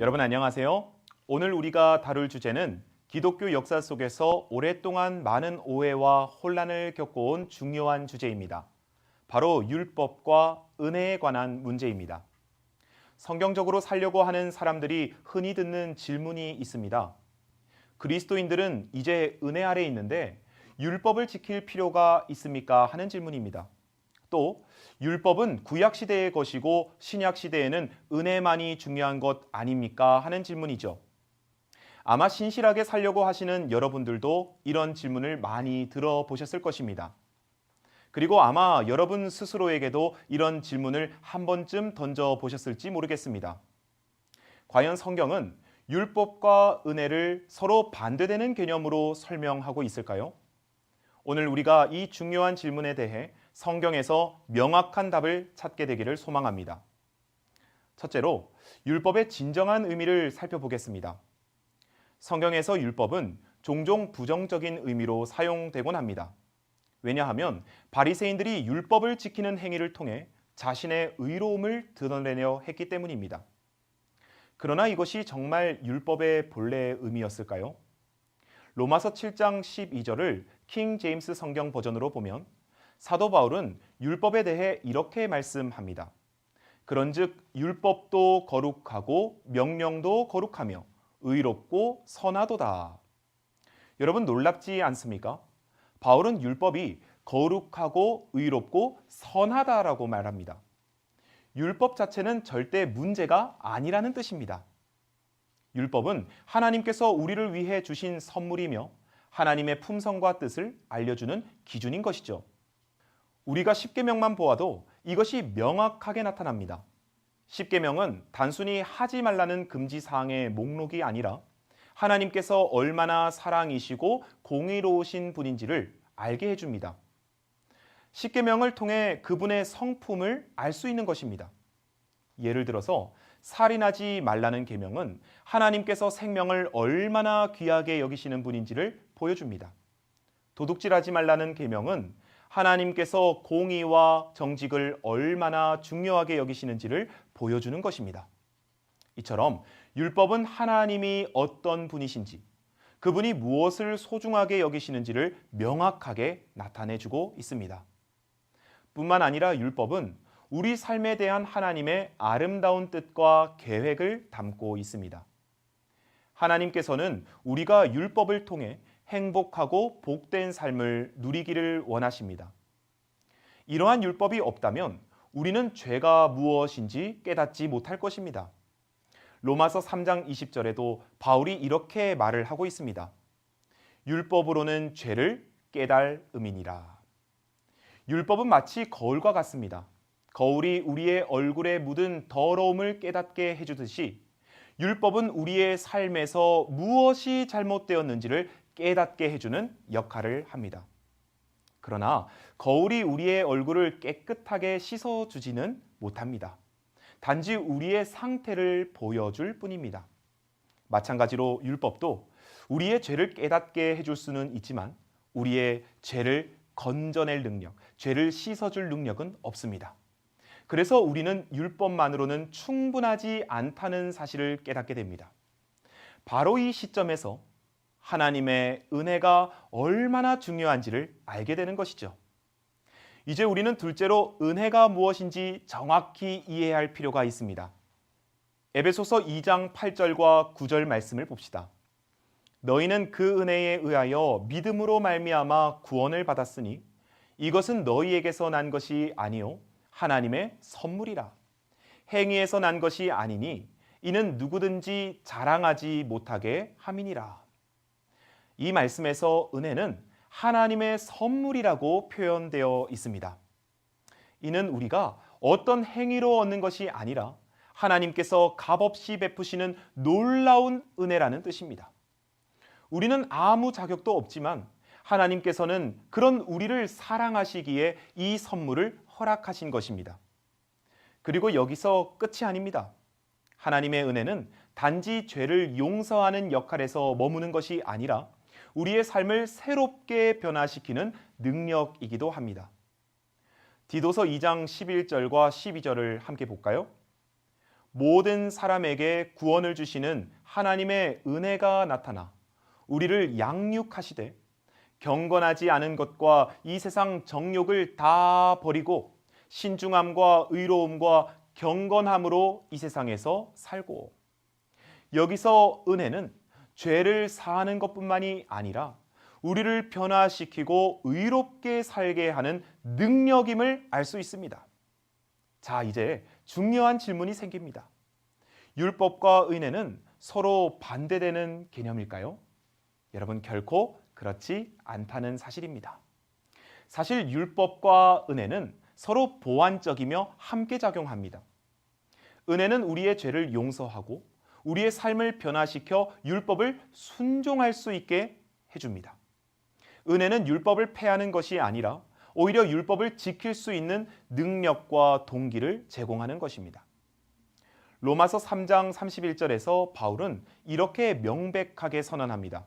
여러분 안녕하세요. 오늘 우리가 다룰 주제는 기독교 역사 속에서 오랫동안 많은 오해와 혼란을 겪어온 중요한 주제입니다. 바로 율법과 은혜에 관한 문제입니다. 성경적으로 살려고 하는 사람들이 흔히 듣는 질문이 있습니다. 그리스도인들은 이제 은혜 아래 있는데 율법을 지킬 필요가 있습니까? 하는 질문입니다. 또 율법은 구약 시대의 것이고 신약 시대에는 은혜만이 중요한 것 아닙니까? 하는 질문이죠. 아마 신실하게 살려고 하시는 여러분들도 이런 질문을 많이 들어보셨을 것입니다. 그리고 아마 여러분 스스로에게도 이런 질문을 한 번쯤 던져보셨을지 모르겠습니다. 과연 성경은 율법과 은혜를 서로 반대되는 개념으로 설명하고 있을까요? 오늘 우리가 이 중요한 질문에 대해 성경에서 명확한 답을 찾게 되기를 소망합니다. 첫째로 율법의 진정한 의미를 살펴보겠습니다. 성경에서 율법은 종종 부정적인 의미로 사용되곤 합니다. 왜냐하면 바리새인들이 율법을 지키는 행위를 통해 자신의 의로움을 드러내려 했기 때문입니다. 그러나 이것이 정말 율법의 본래의 의미였을까요? 로마서 7장 12절을 킹 제임스 성경 버전으로 보면 사도 바울은 율법에 대해 이렇게 말씀합니다. 그런즉 율법도 거룩하고 명령도 거룩하며 의롭고 선하도다. 여러분 놀랍지 않습니까? 바울은 율법이 거룩하고 의롭고 선하다라고 말합니다. 율법 자체는 절대 문제가 아니라는 뜻입니다. 율법은 하나님께서 우리를 위해 주신 선물이며 하나님의 품성과 뜻을 알려주는 기준인 것이죠. 우리가 십계명만 보아도 이것이 명확하게 나타납니다. 십계명은 단순히 하지 말라는 금지 사항의 목록이 아니라 하나님께서 얼마나 사랑이시고 공의로우신 분인지를 알게 해줍니다. 십계명을 통해 그분의 성품을 알 수 있는 것입니다. 예를 들어서 살인하지 말라는 계명은 하나님께서 생명을 얼마나 귀하게 여기시는 분인지를 보여줍니다. 도둑질하지 말라는 계명은 하나님께서 공의와 정직을 얼마나 중요하게 여기시는지를 보여주는 것입니다. 이처럼 율법은 하나님이 어떤 분이신지, 그분이 무엇을 소중하게 여기시는지를 명확하게 나타내주고 있습니다. 뿐만 아니라 율법은 우리 삶에 대한 하나님의 아름다운 뜻과 계획을 담고 있습니다. 하나님께서는 우리가 율법을 통해 행복하고 복된 삶을 누리기를 원하십니다. 이러한 율법이 없다면 우리는 죄가 무엇인지 깨닫지 못할 것입니다. 로마서 3장 20절에도 바울이 이렇게 말을 하고 있습니다. 율법으로는 죄를 깨달음이니라. 율법은 마치 거울과 같습니다. 거울이 우리의 얼굴에 묻은 더러움을 깨닫게 해주듯이 율법은 우리의 삶에서 무엇이 잘못되었는지를 깨닫게 해주는 역할을 합니다. 그러나 거울이 우리의 얼굴을 깨끗하게 씻어주지는 못합니다. 단지 우리의 상태를 보여줄 뿐입니다. 마찬가지로 율법도 우리의 죄를 깨닫게 해줄 수는 있지만 우리의 죄를 건져낼 능력, 죄를 씻어줄 능력은 없습니다. 그래서 우리는 율법만으로는 충분하지 않다는 사실을 깨닫게 됩니다. 바로 이 시점에서 하나님의 은혜가 얼마나 중요한지를 알게 되는 것이죠. 이제 우리는 둘째로 은혜가 무엇인지 정확히 이해할 필요가 있습니다. 에베소서 2장 8절과 9절 말씀을 봅시다. 너희는 그 은혜에 의하여 믿음으로 말미암아 구원을 받았으니 이것은 너희에게서 난 것이 아니요 하나님의 선물이라. 행위에서 난 것이 아니니 이는 누구든지 자랑하지 못하게 함이니라. 이 말씀에서 은혜는 하나님의 선물이라고 표현되어 있습니다. 이는 우리가 어떤 행위로 얻는 것이 아니라 하나님께서 값없이 베푸시는 놀라운 은혜라는 뜻입니다. 우리는 아무 자격도 없지만 하나님께서는 그런 우리를 사랑하시기에 이 선물을 허락하신 것입니다. 그리고 여기서 끝이 아닙니다. 하나님의 은혜는 단지 죄를 용서하는 역할에서 머무는 것이 아니라 우리의 삶을 새롭게 변화시키는 능력이기도 합니다. 디도서 2장 11절과 12절을 함께 볼까요? 모든 사람에게 구원을 주시는 하나님의 은혜가 나타나 우리를 양육하시되 경건하지 않은 것과 이 세상 정욕을 다 버리고 신중함과 의로움과 경건함으로 이 세상에서 살고, 여기서 은혜는 죄를 사하는 것뿐만이 아니라 우리를 변화시키고 의롭게 살게 하는 능력임을 알 수 있습니다. 자, 이제 중요한 질문이 생깁니다. 율법과 은혜는 서로 반대되는 개념일까요? 여러분, 결코 그렇지 않다는 사실입니다. 사실 율법과 은혜는 서로 보완적이며 함께 작용합니다. 은혜는 우리의 죄를 용서하고 우리의 삶을 변화시켜 율법을 순종할 수 있게 해줍니다. 은혜는 율법을 폐하는 것이 아니라 오히려 율법을 지킬 수 있는 능력과 동기를 제공하는 것입니다. 로마서 3장 31절에서 바울은 이렇게 명백하게 선언합니다.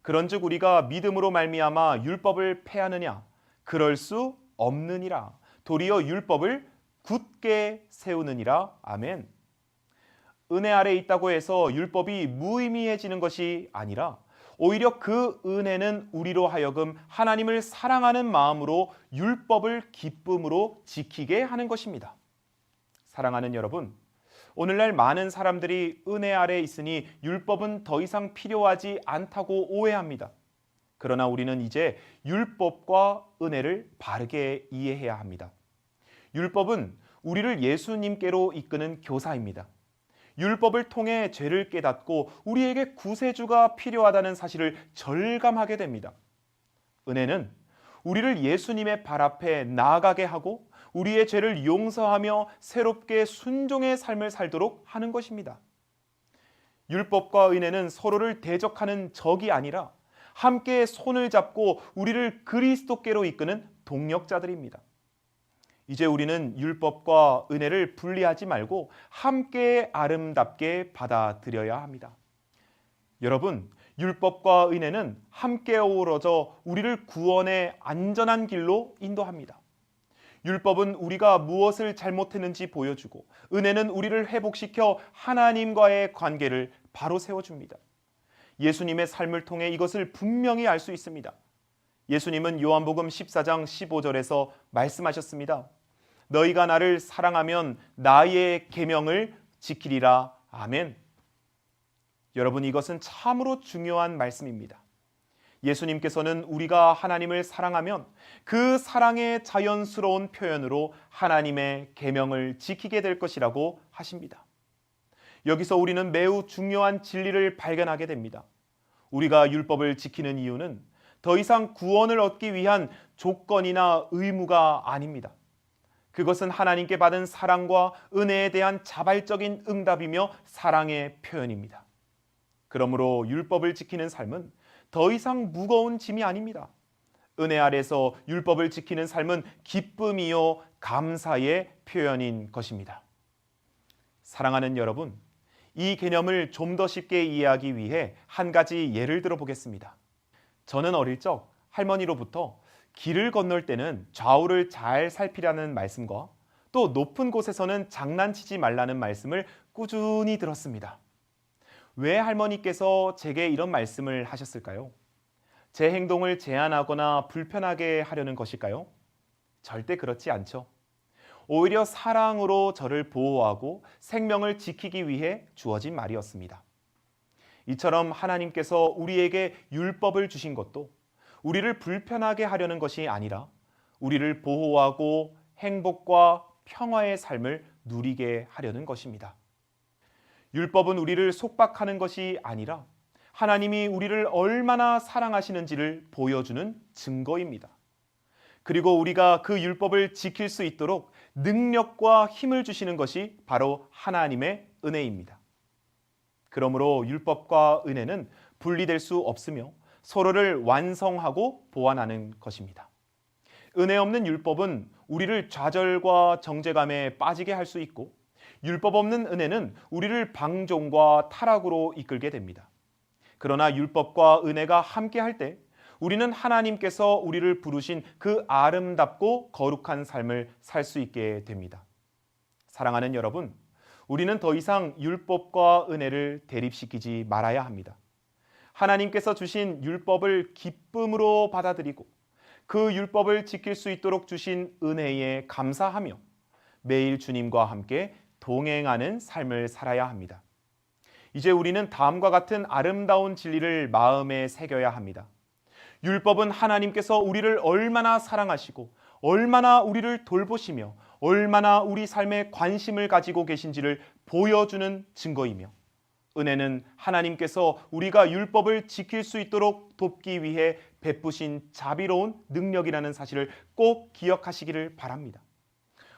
그런즉 우리가 믿음으로 말미암아 율법을 폐하느냐? 그럴 수 없느니라. 도리어 율법을 굳게 세우느니라. 아멘. 은혜 아래 있다고 해서 율법이 무의미해지는 것이 아니라 오히려 그 은혜는 우리로 하여금 하나님을 사랑하는 마음으로 율법을 기쁨으로 지키게 하는 것입니다. 사랑하는 여러분, 오늘날 많은 사람들이 은혜 아래 있으니 율법은 더 이상 필요하지 않다고 오해합니다. 그러나 우리는 이제 율법과 은혜를 바르게 이해해야 합니다. 율법은 우리를 예수님께로 이끄는 교사입니다. 율법을 통해 죄를 깨닫고 우리에게 구세주가 필요하다는 사실을 절감하게 됩니다. 은혜는 우리를 예수님의 발 앞에 나아가게 하고 우리의 죄를 용서하며 새롭게 순종의 삶을 살도록 하는 것입니다. 율법과 은혜는 서로를 대적하는 적이 아니라 함께 손을 잡고 우리를 그리스도께로 이끄는 동력자들입니다. 이제 우리는 율법과 은혜를 분리하지 말고 함께 아름답게 받아들여야 합니다. 여러분, 율법과 은혜는 함께 어우러져 우리를 구원의 안전한 길로 인도합니다. 율법은 우리가 무엇을 잘못했는지 보여주고 은혜는 우리를 회복시켜 하나님과의 관계를 바로 세워줍니다. 예수님의 삶을 통해 이것을 분명히 알 수 있습니다. 예수님은 요한복음 14장 15절에서 말씀하셨습니다. 너희가 나를 사랑하면 나의 계명을 지키리라. 아멘. 여러분, 이것은 참으로 중요한 말씀입니다. 예수님께서는 우리가 하나님을 사랑하면 그 사랑의 자연스러운 표현으로 하나님의 계명을 지키게 될 것이라고 하십니다. 여기서 우리는 매우 중요한 진리를 발견하게 됩니다. 우리가 율법을 지키는 이유는 더 이상 구원을 얻기 위한 조건이나 의무가 아닙니다. 그것은 하나님께 받은 사랑과 은혜에 대한 자발적인 응답이며 사랑의 표현입니다. 그러므로 율법을 지키는 삶은 더 이상 무거운 짐이 아닙니다. 은혜 아래서 율법을 지키는 삶은 기쁨이요 감사의 표현인 것입니다. 사랑하는 여러분, 이 개념을 좀 더 쉽게 이해하기 위해 한 가지 예를 들어 보겠습니다. 저는 어릴 적 할머니로부터 길을 건널 때는 좌우를 잘 살피라는 말씀과 또 높은 곳에서는 장난치지 말라는 말씀을 꾸준히 들었습니다. 왜 할머니께서 제게 이런 말씀을 하셨을까요? 제 행동을 제한하거나 불편하게 하려는 것일까요? 절대 그렇지 않죠. 오히려 사랑으로 저를 보호하고 생명을 지키기 위해 주어진 말이었습니다. 이처럼 하나님께서 우리에게 율법을 주신 것도 우리를 불편하게 하려는 것이 아니라 우리를 보호하고 행복과 평화의 삶을 누리게 하려는 것입니다. 율법은 우리를 속박하는 것이 아니라 하나님이 우리를 얼마나 사랑하시는지를 보여주는 증거입니다. 그리고 우리가 그 율법을 지킬 수 있도록 능력과 힘을 주시는 것이 바로 하나님의 은혜입니다. 그러므로 율법과 은혜는 분리될 수 없으며 서로를 완성하고 보완하는 것입니다. 은혜 없는 율법은 우리를 좌절과 정죄감에 빠지게 할 수 있고 율법 없는 은혜는 우리를 방종과 타락으로 이끌게 됩니다. 그러나 율법과 은혜가 함께 할 때 우리는 하나님께서 우리를 부르신 그 아름답고 거룩한 삶을 살 수 있게 됩니다. 사랑하는 여러분, 우리는 더 이상 율법과 은혜를 대립시키지 말아야 합니다. 하나님께서 주신 율법을 기쁨으로 받아들이고 그 율법을 지킬 수 있도록 주신 은혜에 감사하며 매일 주님과 함께 동행하는 삶을 살아야 합니다. 이제 우리는 다음과 같은 아름다운 진리를 마음에 새겨야 합니다. 율법은 하나님께서 우리를 얼마나 사랑하시고 얼마나 우리를 돌보시며 얼마나 우리 삶에 관심을 가지고 계신지를 보여주는 증거이며, 은혜는 하나님께서 우리가 율법을 지킬 수 있도록 돕기 위해 베푸신 자비로운 능력이라는 사실을 꼭 기억하시기를 바랍니다.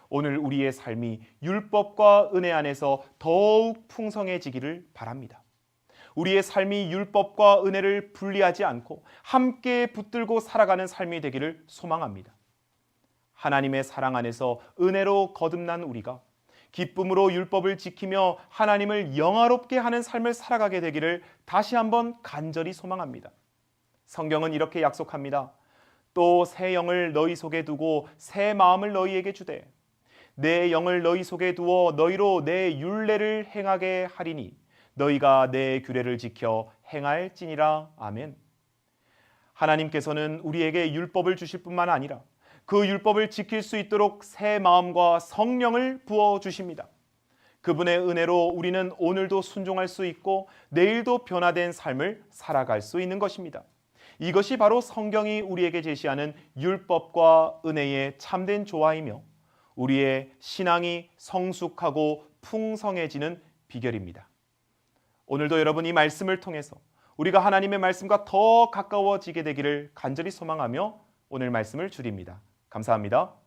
오늘 우리의 삶이 율법과 은혜 안에서 더욱 풍성해지기를 바랍니다. 우리의 삶이 율법과 은혜를 분리하지 않고 함께 붙들고 살아가는 삶이 되기를 소망합니다. 하나님의 사랑 안에서 은혜로 거듭난 우리가 기쁨으로 율법을 지키며 하나님을 영화롭게 하는 삶을 살아가게 되기를 다시 한번 간절히 소망합니다. 성경은 이렇게 약속합니다. 또 새 영을 너희 속에 두고 새 마음을 너희에게 주되 내 영을 너희 속에 두어 너희로 내 율례를 행하게 하리니 너희가 내 규례를 지켜 행할지니라. 아멘. 하나님께서는 우리에게 율법을 주실 뿐만 아니라 그 율법을 지킬 수 있도록 새 마음과 성령을 부어주십니다. 그분의 은혜로 우리는 오늘도 순종할 수 있고 내일도 변화된 삶을 살아갈 수 있는 것입니다. 이것이 바로 성경이 우리에게 제시하는 율법과 은혜의 참된 조화이며 우리의 신앙이 성숙하고 풍성해지는 비결입니다. 오늘도 여러분 이 말씀을 통해서 우리가 하나님의 말씀과 더 가까워지게 되기를 간절히 소망하며 오늘 말씀을 줄입니다. 감사합니다.